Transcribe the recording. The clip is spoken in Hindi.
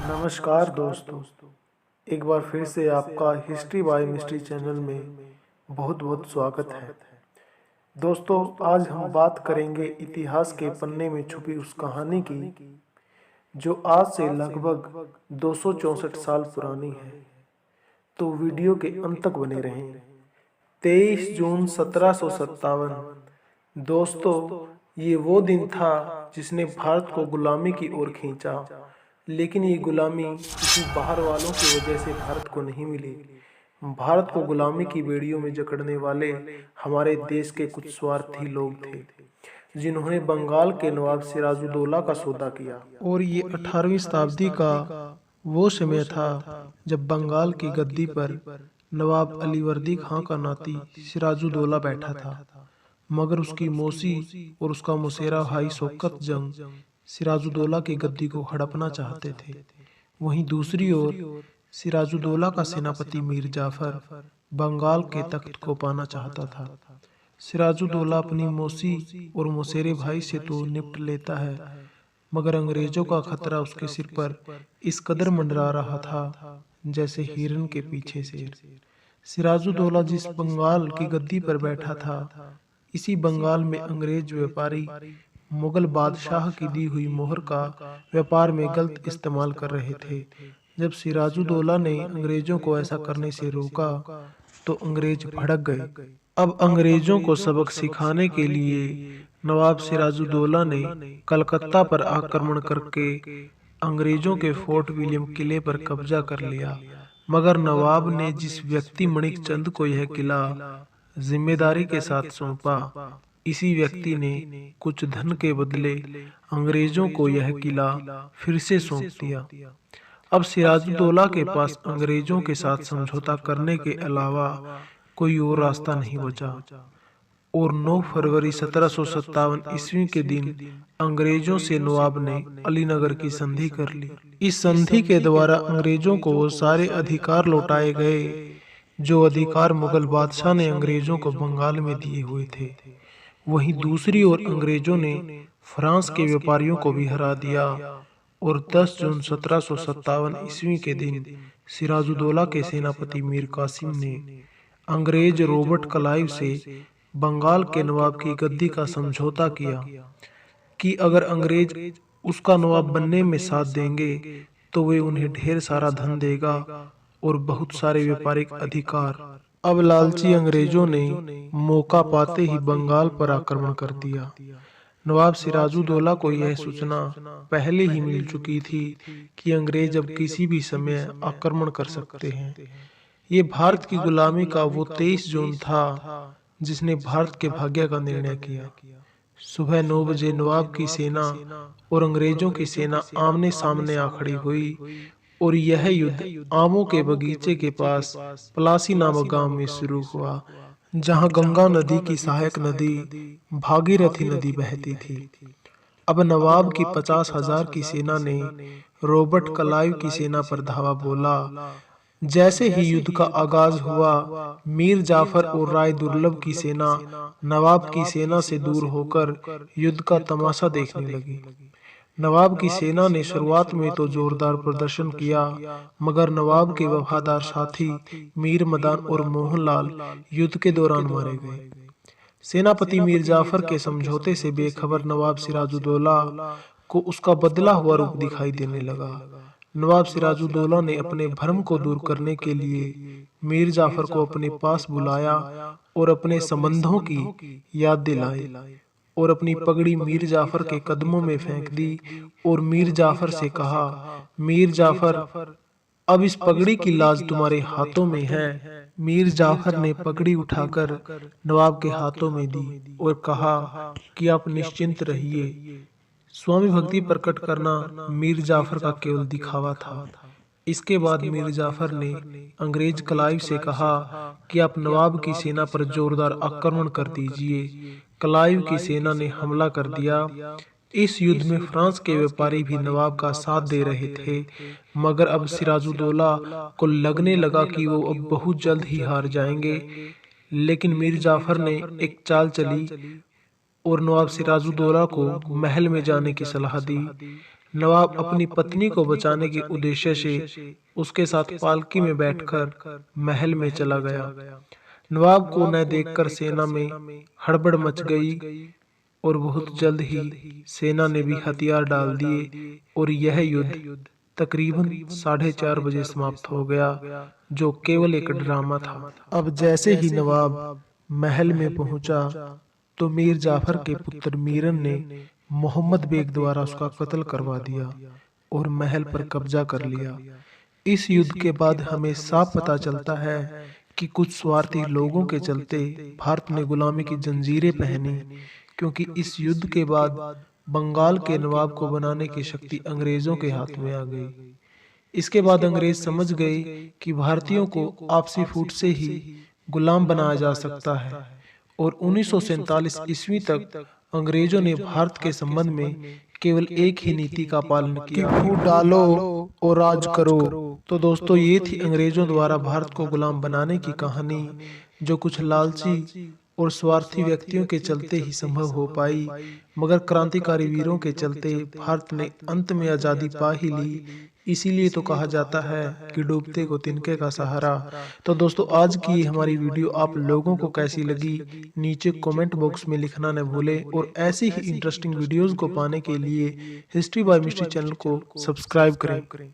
नमस्कार दोस्तों। एक बार फिर से आपका हिस्ट्री बाय मिस्ट्री चैनल में बहुत बहुत स्वागत है। दोस्तों, आज हम बात करेंगे इतिहास के पन्ने में छुपी उस कहानी की जो आज से लगभग 264 साल पुरानी है। तो वीडियो के अंत तक बने रहें। 23 जून 1757। दोस्तों, ये वो दिन था जिसने भारत को गुलामी की ओर खींचा। लेकिन ये गुलामी किसी बाहर वालों की वजह से भारत को नहीं मिली। भारत को गुलामी की बेड़ियों में जकड़ने वाले हमारे देश के कुछ स्वार्थी लोग थे, जिन्होंने बंगाल के नवाब सिराजुद्दौला का सौदा किया। और ये 18वीं शताब्दी का वो समय था जब बंगाल की गद्दी पर नवाब अलीवर्दी खां का नाती सिराजुद्दौला बैठा था। मगर उसकी मौसी और उसका मौसेरा भाई शौकत जंग सिराजुद्दौला की गद्दी को हड़पना चाहते थे। वहीं दूसरी ओर सिराजुद्दौला का सेनापति मीर जाफर बंगाल के तख्त को पाना चाहता था। सिराजुद्दौला अपनी मौसी और मौसेरे भाई से तो निपट लेता है, मगर अंग्रेजों का खतरा उसके सिर पर इस कदर मंडरा रहा था जैसे हिरन के पीछे शेर। सिराजुद्दौला जिस बंगाल की गद्दी पर बैठा था, इसी बंगाल में अंग्रेज व्यापारी मुगल बादशाह की दी हुई मोहर का व्यापार में गलत इस्तेमाल कर रहे थे। जब सिराजुद्दौला ने अंग्रेजों को ऐसा करने से रोका तो अंग्रेज भड़क गए। अब अंग्रेजों को सबक सिखाने के लिए नवाब सिराजुद्दौला ने कलकत्ता पर आक्रमण करके अंग्रेजों के फोर्ट विलियम किले पर कब्जा कर लिया। मगर नवाब ने जिस व्यक्ति मणिक चंद को यह किला जिम्मेदारी के साथ सौंपा, इसी व्यक्ति ने कुछ धन के बदले अंग्रेजों को यह किला फिर से सौंप दिया। अब सिराजुद्दौला के पास अंग्रेजों के साथ समझौता करने के अलावा कोई और रास्ता नहीं बचा और 9 फरवरी 1757 ईस्वी के दिन अंग्रेजों से नवाब ने अलीनगर की संधि कर ली। इस संधि के द्वारा अंग्रेजों को वो सारे अधिकार लौटाए गए जो अधिकार मुगल बादशाह ने अंग्रेजों को बंगाल में दिए हुए थे। वहीं दूसरी ओर अंग्रेजों ने फ्रांस के व्यापारियों को भी हरा दिया और 10 जून 1757 ईस्वी के दिन सिराजुद्दौला के सेनापति मीर कासिम ने अंग्रेज रॉबर्ट क्लाइव से बंगाल के नवाब की गद्दी का समझौता किया कि अगर अंग्रेज उसका नवाब बनने में साथ देंगे तो वे उन्हें ढेर सारा धन देगा और बहुत सारे व्यापारिक अधिकार। अब लालची अंग्रेजों ने मौका पाते ही बंगाल पर आक्रमण कर दिया। नवाब सिराजुद्दौला को यह सूचना पहले ही मिल चुकी थी कि अंग्रेज अब किसी भी समय आक्रमण कर सकते हैं। ये भारत की गुलामी का वो 23 जून था जिसने भारत के भाग्य का निर्णय किया। सुबह 9 बजे नवाब की सेना और अंग्रेजों की सेना आमने सामने आ खड़ी हुई और यह युद्ध आमों के बगीचे के पास पलासी नामक गांव में शुरू हुआ, जहां गंगा नदी की सहायक नदी भागीरथी नदी बहती थी। अब नवाब की 50,000 की सेना ने रॉबर्ट क्लाइव की सेना पर धावा बोला। जैसे ही युद्ध का आगाज हुआ, मीर जाफर और राय दुर्लभ की सेना नवाब की सेना से दूर होकर युद्ध का तमाशा देखने लगी। नवाब की सेना ने शुरुआत में तो जोरदार प्रदर्शन किया, मगर नवाब के वफादार साथी मीर मदान और मोहनलाल युद्ध के दौरान मारे गए। सेनापति मीर जाफर के समझौते से बेखबर नवाब सिराजुद्दौला को उसका बदला हुआ रूप दिखाई देने लगा। नवाब सिराजुद्दौला ने अपने भ्रम को दूर करने के लिए मीर जाफर को अपने पास बुलाया और अपने संबंधों की याद दिलाई और अपनी पगड़ी मीर जाफर के कदमों में फेंक दी और मीर जाफर से कहा, मीर जाफर, अब इस पगड़ी की लाज तुम्हारे हाथों में है। मीर जाफर ने पगड़ी उठाकर नवाब के हाथों में दी और कहा कि आप निश्चिंत रहिए। स्वामी भक्ति प्रकट करना मीर जाफर का केवल दिखावा था। इसके बाद मीर जाफर ने अंग्रेज क्लाइव से कहा कि आप नवाब की सेना पर जोरदार आक्रमण कर दीजिए। क्लाइव की सेना ने हमला कर दिया। इस युद्ध में फ्रांस के व्यापारी भी नवाब का साथ दे रहे थे, मगर अब सिराजुद्दौला को लगने लगा कि वो अब बहुत जल्द ही हार जाएंगे। लेकिन मीर जाफर ने एक चाल चली और नवाब सिराजुद्दौला को महल में जाने की सलाह दी। नवाब अपनी पत्नी को बचाने के उद्देश्य से उसके साथ पालकी में बैठकर महल में चला गया। नवाब को न देखकर सेना में हड़बड़ मच गई और बहुत जल्द ही सेना ने भी हथियार डाल दिए और यह युद्ध तकरीबन 4:30 बजे समाप्त हो गया, जो केवल एक ड्रामा था। अब जैसे ही नवाब महल में पहुंचा तो मीर जाफर के पुत्र मीरन ने मोहम्मद बेग द्वारा उसका कत्ल करवा दिया और महल पर कब्जा कर लिया। इस युद्ध के बाद हमें साफ पता चलता है कि कुछ स्वार्थी लोगों के चलते भारत ने गुलामी की जंजीरें पहनी, क्योंकि इस युद्ध के बाद बंगाल के नवाब को बनाने की शक्ति अंग्रेजों के हाथ में आ गई। इसके बाद अंग्रेज समझ गए कि भारतीयों को आपसी फूट से ही गुलाम बनाया जा सकता है और 1947 ईस्वी तक अंग्रेजों ने भारत के संबंध में केवल एक ही नीति का पालन किया कि फूट डालो और राज करो। तो दोस्तों, ये थी अंग्रेजों द्वारा भारत को गुलाम बनाने की कहानी, जो कुछ लालची और स्वार्थी व्यक्तियों के चलते ही संभव हो पाई, मगर क्रांतिकारी वीरों के चलते भारत ने अंत में आज़ादी पा ही ली। इसीलिए तो कहा जाता है कि डूबते को तिनके का सहारा। तो दोस्तों, आज की ये हमारी वीडियो आप लोगों को कैसी लगी, नीचे कमेंट बॉक्स में लिखना न भूलें और ऐसी ही इंटरेस्टिंग वीडियोस को पाने के लिए हिस्ट्री बाय मिस्ट्री चैनल को सब्सक्राइब करें।